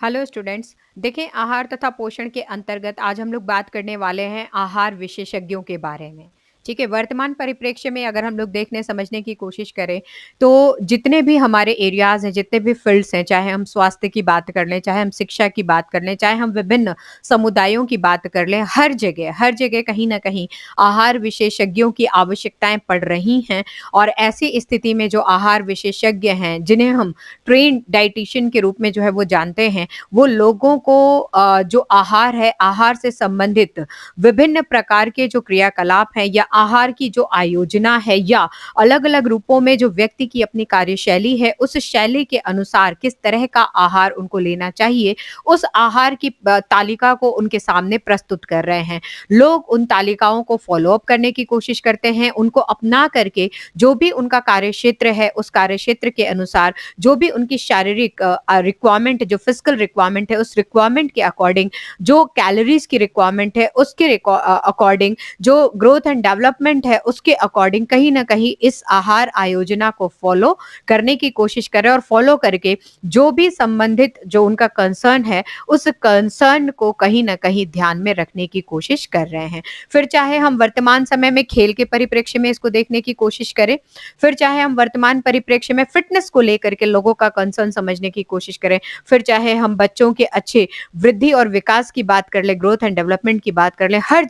Hello students. देखें, आहार तथा पोषण के अंतर्गत आज हम लोग बात करने वाले हैं आहार विशेषज्ञों के बारे में। ठीक है, वर्तमान परिप्रेक्ष्य में अगर हम लोग देखने समझने की कोशिश करें तो जितने भी हमारे एरियाज हैं, जितने भी फील्ड्स हैं, चाहे हम स्वास्थ्य की बात कर लें, चाहे हम शिक्षा की बात कर लें, चाहे हम विभिन्न समुदायों की बात कर लें, हर जगह कहीं ना कहीं आहार विशेषज्ञों की आवश्यकताएं पड़ रही हैं। और ऐसी स्थिति में जो आहार विशेषज्ञ हैं, जिन्हें हम ट्रेन डाइटिशियन के रूप में जो है वो जानते हैं, वो लोगों को जो आहार है, आहार से संबंधित विभिन्न प्रकार के जो क्रियाकलाप हैं या आहार की जो आयोजना है या अलग-अलग रूपों में जो व्यक्ति की अपनी कार्यशैली है, उस शैली के अनुसार किस तरह का आहार उनको लेना चाहिए, उस आहार की तालिका को उनके सामने प्रस्तुत कर रहे हैं। लोग उन तालिकाओं को फ़ॉलो अप करने की कोशिश करते हैं, उनको अपना करके जो भी उनका कार्यक्षेत्र है, उस कार्यक्षेत्र के अनुसार जो भी उनकी शारीरिक रिक्वायरमेंट, जो फिजिकल रिक्वायरमेंट है, उस रिक्वायरमेंट के अकॉर्डिंग, जो कैलोरीज की रिक्वायरमेंट है उसके अकॉर्डिंग, जो ग्रोथ एंड डेवलपमेंट है उसके अकॉर्डिंग कहीं ना कहीं इस आहार आयोजना को फॉलो करने की कोशिश करें और फॉलो करके जो भी संबंधित जो उनका कंसर्न है, उस कंसर्न को कहीं ना कहीं ध्यान में रखने की कोशिश कर रहे हैं। फिर चाहे हम वर्तमान समय में खेल के परिप्रेक्ष्य में इसको देखने की कोशिश करें, फिर चाहे हम वर्तमान परिप्रेक्ष्य में फिटनेस को लेकर के लोगों का कंसर्न समझने की कोशिश करें, फिर चाहे हम बच्चों के अच्छे वृद्धि और विकास की बात कर लें, ग्रोथ एंड डेवलपमेंट की बात कर लें, हर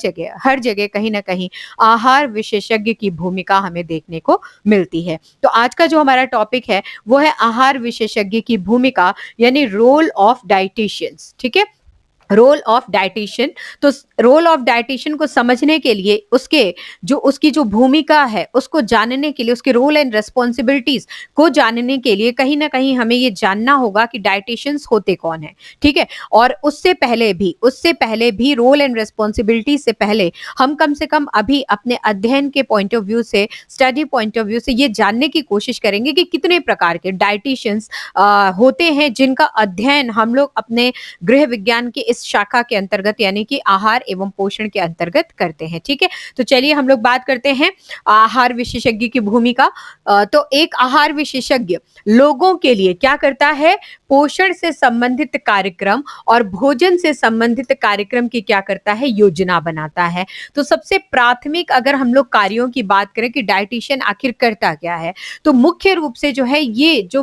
जगह कहीं न कहीं आहार विशेषज्ञ की भूमिका हमें देखने को मिलती है। तो आज का जो हमारा टॉपिक है, वो है आहार विशेषज्ञ की भूमिका, यानी रोल ऑफ डायटीशियंस। ठीक है? Role of dietitian. तो रोल ऑफ डायटीशियन को समझने के लिए उसकी जो भूमिका है उसको जानने के लिए, उसके रोल एंड रिस्पॉन्सिबिलिटीज को जानने के लिए कहीं ना कहीं हमें ये जानना होगा कि डायटीशियंस होते कौन है। ठीक है? और उससे पहले भी रोल एंड रिस्पॉन्सिबिलिटी से पहले हम कम से कम अभी अपने अध्ययन के पॉइंट ऑफ व्यू से, स्टडी पॉइंट ऑफ व्यू से ये जानने की कोशिश करेंगे कि कितने प्रकार के डायटीशियंस होते हैं, जिनका अध्ययन हम लोग अपने गृह विज्ञान की इस शाखा के अंतर्गत, यानी कि आहार एवं पोषण के अंतर्गत करते हैं। ठीक है? तो चलिए हम लोग बात करते हैं आहार विशेषज्ञ की भूमिका। तो एक आहार विशेषज्ञ लोगों के लिए क्या करता है? पोषण से संबंधित कार्यक्रम और भोजन से संबंधित कार्यक्रम की क्या करता है? योजना बनाता है। तो सबसे प्राथमिक अगर हम लोग कार्यों की बात करें कि डायटीशियन आखिर करता क्या है, तो मुख्य रूप से जो है ये जो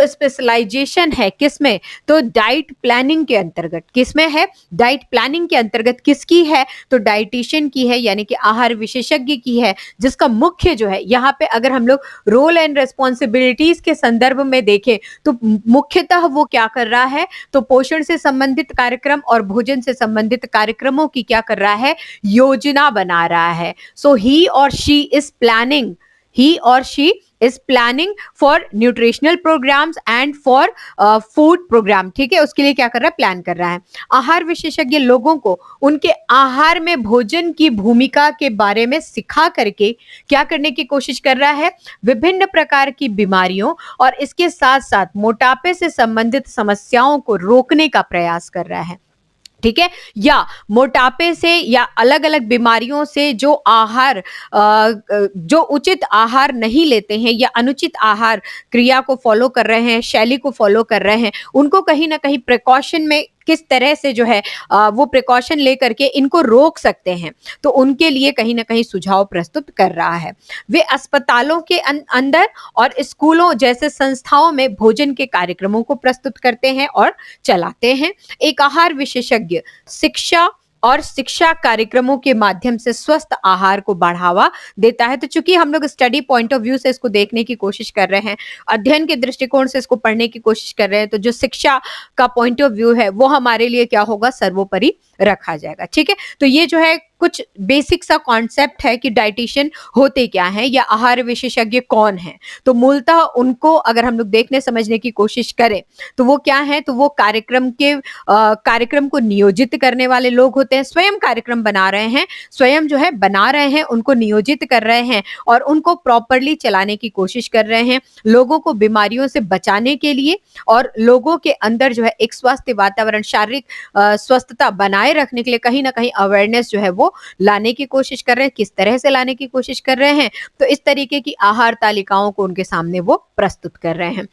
स्पेशलाइजेशन है किसमें? तो डाइट प्लानिंग के अंतर्गत। किसमें है? डाइट प्लानिंग के अंतर्गत किसकी है? तो डाइटिशियन की है, यानी कि आहार विशेषज्ञ की है, जिसका मुख्य जो है यहाँ पे अगर हम लोग रोल एंड रिस्पॉन्सिबिलिटीज के संदर्भ में देखें तो मुख्यतः वो क्या कर रहा है? तो पोषण से संबंधित कार्यक्रम और भोजन से संबंधित कार्यक्रमों की क्या कर रहा है? योजना बना रहा है। सो he or she is planning for nutritional programs and for food program। ठीक है? उसके लिए क्या कर रहा है? प्लान कर रहा है। आहार विशेषज्ञ लोगों को उनके आहार में भोजन की भूमिका के बारे में सिखा करके क्या करने की कोशिश कर रहा है? विभिन्न प्रकार की बीमारियों और इसके साथ साथ मोटापे से संबंधित समस्याओं को रोकने का प्रयास कर रहा है। ठीक है? या मोटापे से या अलग अलग बीमारियों से जो उचित आहार नहीं लेते हैं या अनुचित आहार क्रिया को फॉलो कर रहे हैं, शैली को फॉलो कर रहे हैं, उनको कहीं ना कहीं प्रिकॉशन में किस तरह से जो है वो प्रिकॉशन लेकर के इनको रोक सकते हैं, तो उनके लिए कहीं ना कहीं सुझाव प्रस्तुत कर रहा है। वे अस्पतालों के अंदर और स्कूलों जैसे संस्थाओं में भोजन के कार्यक्रमों को प्रस्तुत करते हैं और चलाते हैं। एक आहार विशेषज्ञ शिक्षा कार्यक्रमों के माध्यम से स्वस्थ आहार को बढ़ावा देता है। तो चूंकि हम लोग स्टडी पॉइंट ऑफ व्यू से इसको देखने की कोशिश कर रहे हैं, अध्ययन के दृष्टिकोण से इसको पढ़ने की कोशिश कर रहे हैं, तो जो शिक्षा का पॉइंट ऑफ व्यू है वो हमारे लिए क्या होगा? सर्वोपरि रखा जाएगा। ठीक है? तो ये जो है कुछ बेसिक सा कॉन्सेप्ट है कि डाइटिशियन होते क्या हैं या आहार विशेषज्ञ कौन है। तो मूलतः उनको अगर हम लोग देखने समझने की कोशिश करें तो वो क्या है? तो वो कार्यक्रम को नियोजित करने वाले लोग होते हैं। स्वयं कार्यक्रम बना रहे हैं, स्वयं जो है बना रहे हैं, उनको नियोजित कर रहे हैं और उनको प्रॉपरली चलाने की कोशिश कर रहे हैं, लोगों को बीमारियों से बचाने के लिए और लोगों के अंदर जो है एक स्वस्थ वातावरण, शारीरिक स्वस्थता बनाए रखने के लिए कहीं ना कहीं अवेयरनेस जो है वो लाने की कोशिश कर रहे हैं। किस तरह से लाने की कोशिश कर रहे हैं? तो इस तरीके की आहार तालिकाओं को उनके सामने वो प्रस्तुत कर रहे हैं।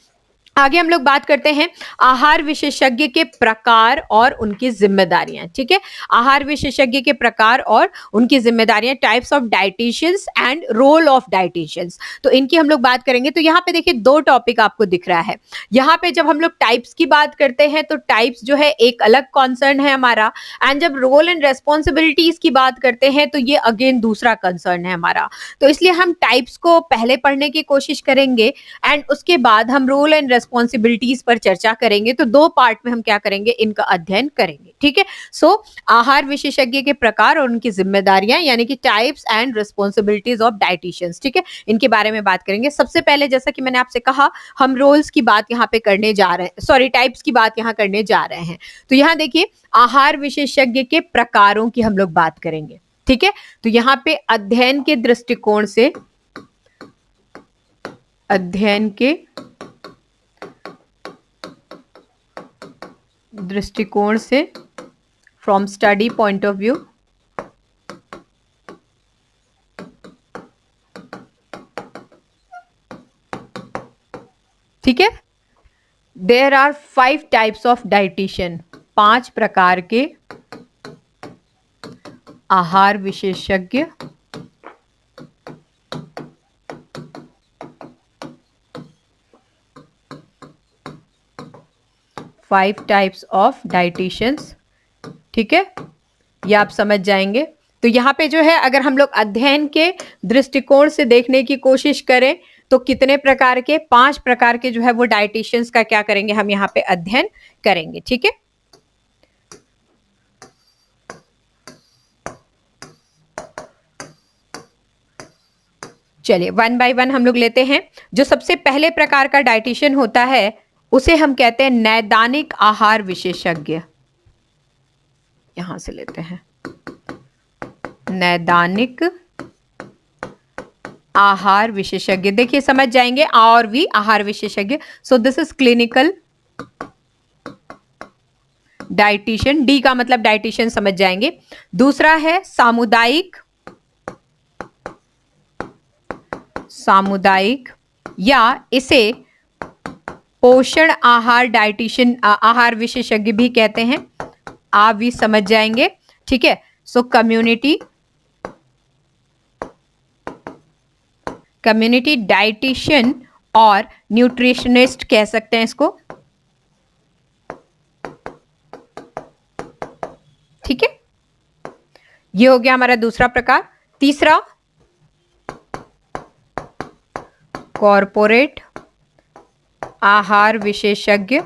आगे हम लोग बात करते हैं आहार विशेषज्ञ के प्रकार और उनकी जिम्मेदारियां। ठीक है, आहार विशेषज्ञ के प्रकार और उनकी जिम्मेदारियां, types of dietitians and role of dietitians. तो इनकी हम लोग बात करेंगे। तो यहाँ पे देखिए दो टॉपिक आपको दिख रहा है। यहाँ पे जब हम लोग टाइप्स की बात करते हैं तो टाइप्स जो है एक अलग कॉन्सर्न है हमारा, एंड जब रोल एंड रेस्पॉन्सिबिलिटीज की बात करते हैं तो ये अगेन दूसरा कंसर्न है हमारा। तो इसलिए हम टाइप्स को पहले पढ़ने की कोशिश करेंगे एंड उसके बाद हम रोल एंड रेस्पॉन्सिबिलिटीज पर चर्चा करेंगे। तो दो पार्ट में हम क्या करेंगे, इनका अध्ययन करेंगे। ठीक है, सो आहार विशेषज्ञ के प्रकार और उनकी जिम्मेदारियां, यानी कि types and responsibilities of dietitians. ठीक है, इनके बारे में बात करेंगे। सबसे पहले जैसा कि मैंने आपसे कहा, हम रोल्स की बात यहाँ पे करने जा रहे हैं, सॉरी टाइप्स की बात यहाँ करने जा रहे हैं। तो यहाँ देखिए आहार विशेषज्ञ के प्रकारों की हम लोग बात करेंगे। ठीक है, तो यहाँ पे अध्ययन के दृष्टिकोण से, अध्ययन के दृष्टिकोण से, from study point of view, ठीक है, there are 5 types of dietitian, 5 प्रकार के आहार विशेषज्ञ, 5 टाइप्स ऑफ डाइटिशियंस। ठीक है, ये आप समझ जाएंगे। तो यहाँ पे जो है अगर हम लोग अध्ययन के दृष्टिकोण से देखने की कोशिश करें तो कितने प्रकार के, 5 प्रकार के जो है वो डाइटिशियंस का क्या करेंगे, हम यहाँ पे अध्ययन करेंगे। ठीक है, चलिए वन बाय वन हम लोग लेते हैं। जो सबसे पहले प्रकार का डाइटिशियन होता है उसे हम कहते हैं नैदानिक आहार विशेषज्ञ। यहां से लेते हैं, नैदानिक आहार विशेषज्ञ। देखिए समझ जाएंगे, और भी आहार विशेषज्ञ। So this is clinical dietitian, D का मतलब डाइटिशियन समझ जाएंगे। दूसरा है सामुदायिक, सामुदायिक या इसे पोषण आहार डाइटिशियन, आहार विशेषज्ञ भी कहते हैं, आप भी समझ जाएंगे। ठीक है, सो कम्युनिटी, कम्युनिटी डाइटिशियन और न्यूट्रिशनिस्ट कह सकते हैं इसको। ठीक है, ये हो गया हमारा दूसरा प्रकार। तीसरा कॉर्पोरेट आहार विशेषज्ञ,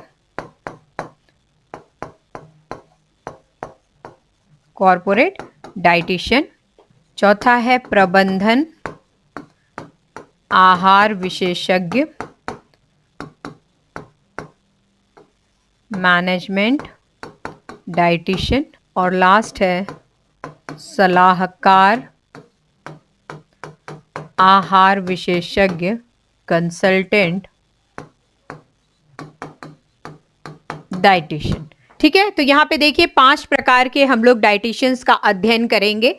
कॉर्पोरेट डाइटिशियन। चौथा है प्रबंधन आहार विशेषज्ञ, मैनेजमेंट डाइटिशियन। और लास्ट है सलाहकार आहार विशेषज्ञ, कंसल्टेंट डाइटिशियन। ठीक है, तो यहां पे देखिए 5 प्रकार के हम लोग डाइटिशियंस का अध्ययन करेंगे।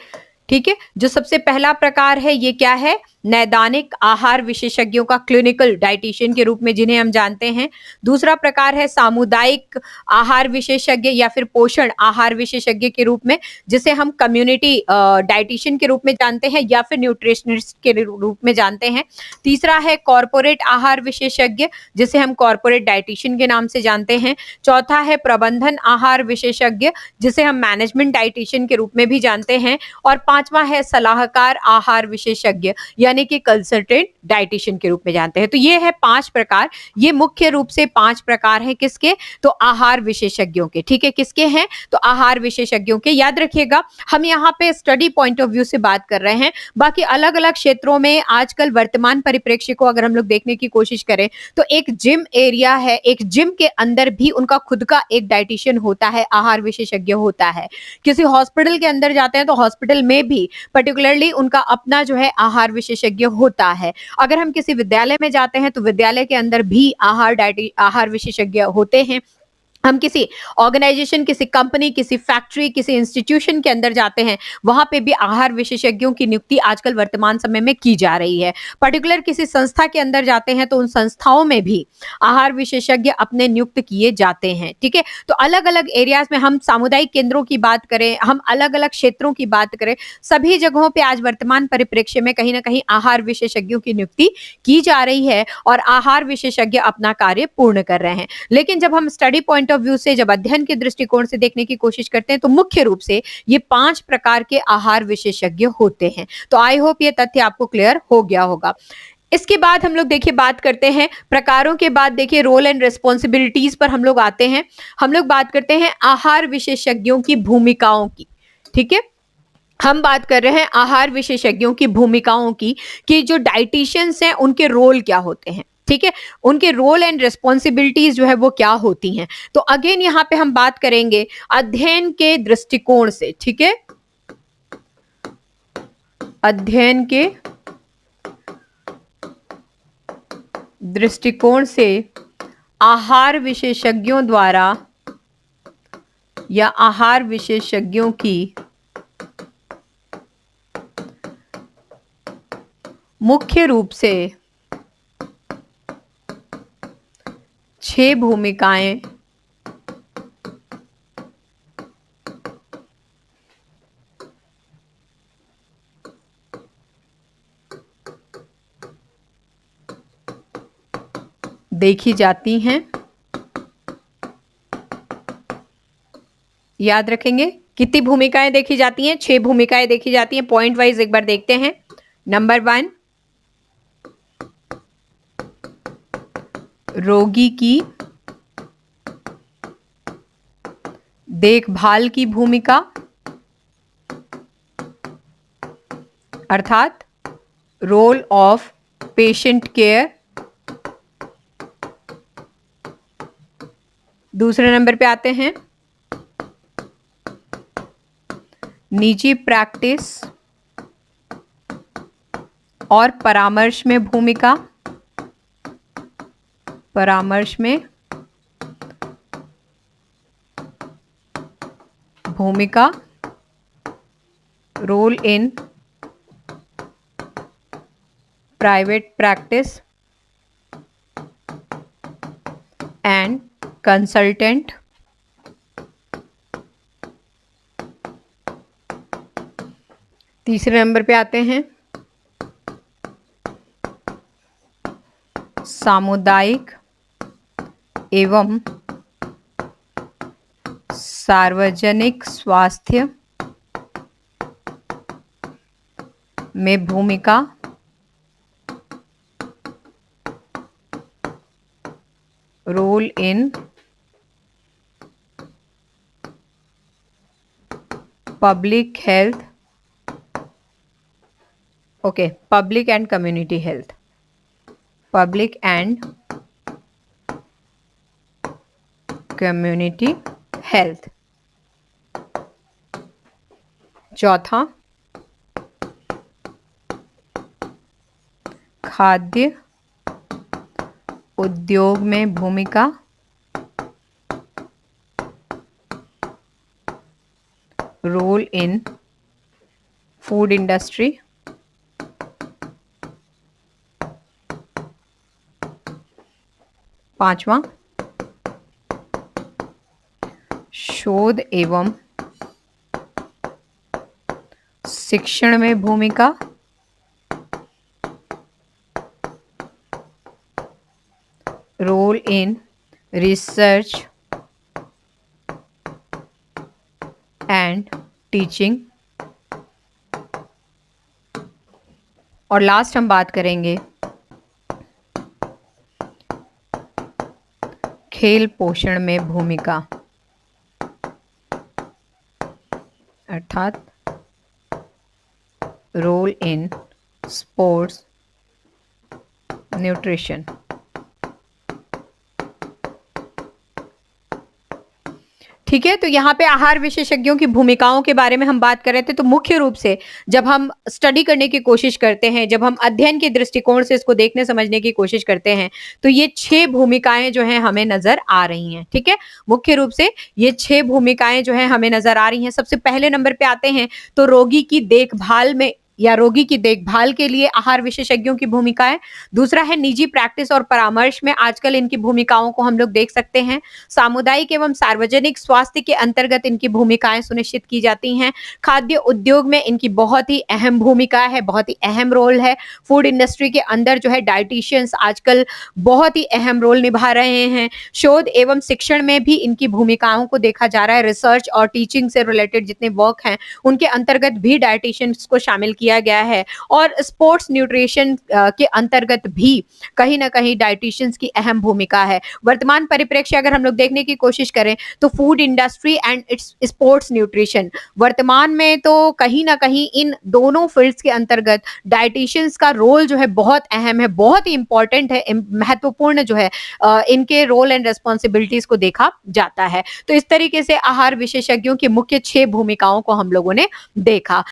ठीक है, जो सबसे पहला प्रकार है ये क्या है, नैदानिक आहार विशेषज्ञों का, क्लिनिकल डाइटिशियन के रूप में जिन्हें हम जानते हैं। दूसरा प्रकार है सामुदायिक आहार विशेषज्ञ या फिर पोषण आहार विशेषज्ञ के रूप में, जिसे हम कम्युनिटी डाइटिशियन के रूप में जानते हैं या फिर न्यूट्रिशनिस्ट के रूप में जानते हैं। तीसरा है कॉर्पोरेट आहार विशेषज्ञ, जिसे हम कॉर्पोरेट डाइटिशियन के नाम से जानते हैं। चौथा है प्रबंधन आहार विशेषज्ञ, जिसे हम मैनेजमेंट डाइटिशियन के रूप में भी जानते हैं। और पांचवा है सलाहकार आहार विशेषज्ञ, यानी कि कंसल्टेंट डाइटिशियन के रूप में जानते हैं। तो ये है 5 प्रकार, ये मुख्य रूप से 5 प्रकार हैं किसके, तो आहार विशेषज्ञों के। ठीक है, किसके हैं, तो आहार विशेषज्ञों के। याद रखिएगा हम यहाँ पे स्टडी पॉइंट ऑफ व्यू से बात कर रहे हैं, बाकी अलग अलग क्षेत्रों में आजकल वर्तमान परिप्रेक्ष्य को अगर हम लोग देखने की कोशिश करें तो एक जिम एरिया है, एक जिम के अंदर भी उनका खुद का एक डाइटिशियन होता है, आहार विशेषज्ञ होता है। किसी हॉस्पिटल के अंदर जाते हैं तो हॉस्पिटल में भी पर्टिकुलरली उनका अपना जो है आहार विशेषज्ञ होता है। अगर हम किसी विद्यालय में जाते हैं तो विद्यालय के अंदर भी आहार विशेषज्ञ होते हैं। हम किसी ऑर्गेनाइजेशन, किसी कंपनी, किसी फैक्ट्री, किसी इंस्टीट्यूशन के अंदर जाते हैं, वहां पे भी आहार विशेषज्ञों की नियुक्ति आजकल वर्तमान समय में की जा रही है। पर्टिकुलर किसी संस्था के अंदर जाते हैं तो उन संस्थाओं में भी आहार विशेषज्ञ अपने नियुक्त किए जाते हैं। ठीक है, तो अलग अलग एरियाज में, हम सामुदायिक केंद्रों की बात करें, हम अलग अलग क्षेत्रों की बात करें, सभी जगहों पे आज वर्तमान परिप्रेक्ष्य में कहीं ना कहीं आहार विशेषज्ञों की नियुक्ति की जा रही है और आहार विशेषज्ञ अपना कार्य पूर्ण कर रहे हैं। लेकिन जब हम स्टडी पॉइंट ऑफ व्यू से, जब अध्ययन के दृष्टिकोण से देखने की कोशिश करते हैं, तो मुख्य रूप से ये 5 प्रकार के आहार विशेषज्ञ होते हैं। तो आई होप ये तथ्य आपको क्लियर हो गया होगा। इसके बाद हम लोग देखिए बात करते हैं प्रकारों के बाद, देखिए रोल एंड रिस्पॉन्सिबिलिटीज पर हम लोग आते हैं। हम लोग बात करते हैं आहार विशेषज्ञों की भूमिकाओं की। ठीक है, हम बात कर रहे हैं आहार विशेषज्ञों की भूमिकाओं की, कि जो डाइटिशियंस हैं उनके रोल क्या होते हैं। ठीक है, उनके रोल एंड रिस्पॉन्सिबिलिटीज जो है वो क्या होती हैं। तो अगेन यहाँ पे हम बात करेंगे अध्ययन के दृष्टिकोण से। ठीक है, अध्ययन के दृष्टिकोण से आहार विशेषज्ञों द्वारा या आहार विशेषज्ञों की मुख्य रूप से 6 भूमिकाएं देखी जाती हैं। याद रखेंगे कितनी भूमिकाएं देखी जाती हैं? 6 भूमिकाएं देखी जाती हैं। पॉइंट वाइज एक बार देखते हैं। नंबर 1, रोगी की देखभाल की भूमिका, अर्थात रोल ऑफ पेशेंट केयर। दूसरे नंबर पे आते हैं निजी प्रैक्टिस और परामर्श में भूमिका, परामर्श में भूमिका, role in private practice and consultant. तीसरे नंबर पे आते हैं सामुदायिक एवं सार्वजनिक स्वास्थ्य में भूमिका, role in public health, okay, public and community health, public and community health. चौथा, खाद्य उद्योग में भूमिका, रोल इन फूड इंडस्ट्री। पांचवा, शोध एवं शिक्षण में भूमिका, role in research and teaching. और लास्ट हम बात करेंगे खेल पोषण में भूमिका, अर्थात रोल इन स्पोर्ट्स न्यूट्रिशन। ठीक है, तो यहाँ पे आहार विशेषज्ञों की भूमिकाओं के बारे में हम बात कर रहे थे, तो मुख्य रूप से जब हम स्टडी करने की कोशिश करते हैं, जब हम अध्ययन के दृष्टिकोण से इसको देखने समझने की कोशिश करते हैं, तो ये 6 भूमिकाएँ जो हैं हमें नज़र आ रही हैं, ठीक है? मुख्य रूप से ये 6 भूमिकाएँ जो हैं हमें नज़र आ रही हैं। सबसे पहले नंबर पे आते हैं, तो रोगी की देखभाल में या रोगी की देखभाल के लिए आहार विशेषज्ञों की भूमिका है। दूसरा है निजी प्रैक्टिस और परामर्श में आजकल इनकी भूमिकाओं को हम लोग देख सकते हैं। सामुदायिक एवं सार्वजनिक स्वास्थ्य के अंतर्गत इनकी भूमिकाएँ सुनिश्चित की जाती हैं। खाद्य उद्योग में इनकी बहुत ही अहम भूमिका है, बहुत ही अहम रोल है। फूड इंडस्ट्री के अंदर जो है डायटीशियंस आजकल बहुत ही अहम रोल निभा रहे हैं। शोध एवं शिक्षण में भी इनकी भूमिकाओं को देखा जा रहा है। रिसर्च और टीचिंग से रिलेटेड जितने वर्क हैं, उनके अंतर्गत भी डायटीशियंस को शामिल किया गया है और स्पोर्ट्स न्यूट्रिशन के अंतर्गत भी कहीं न कहीं डायटीशियंस की अहम भूमिका है। वर्तमान परिप्रेक्ष्य अगर हम लोग देखने की कोशिश करें तो food industry and it's sports nutrition वर्तमान में तो कहीं न कहीं इन दोनों फील्ड्स के अंतर्गत डायटीशियंस का रोल जो है बहुत अहम है, बहुत ही इम्पोर्टेंट है, महत्वपूर्ण जो है इनके रोल एंड रिस्पॉन्सिबिलिटीज़ को देखा जाता है। तो इस तरीके से आहार विशेषज्ञों की मुख्य 6 भूमिकाओं को हम लोगों ने देखा।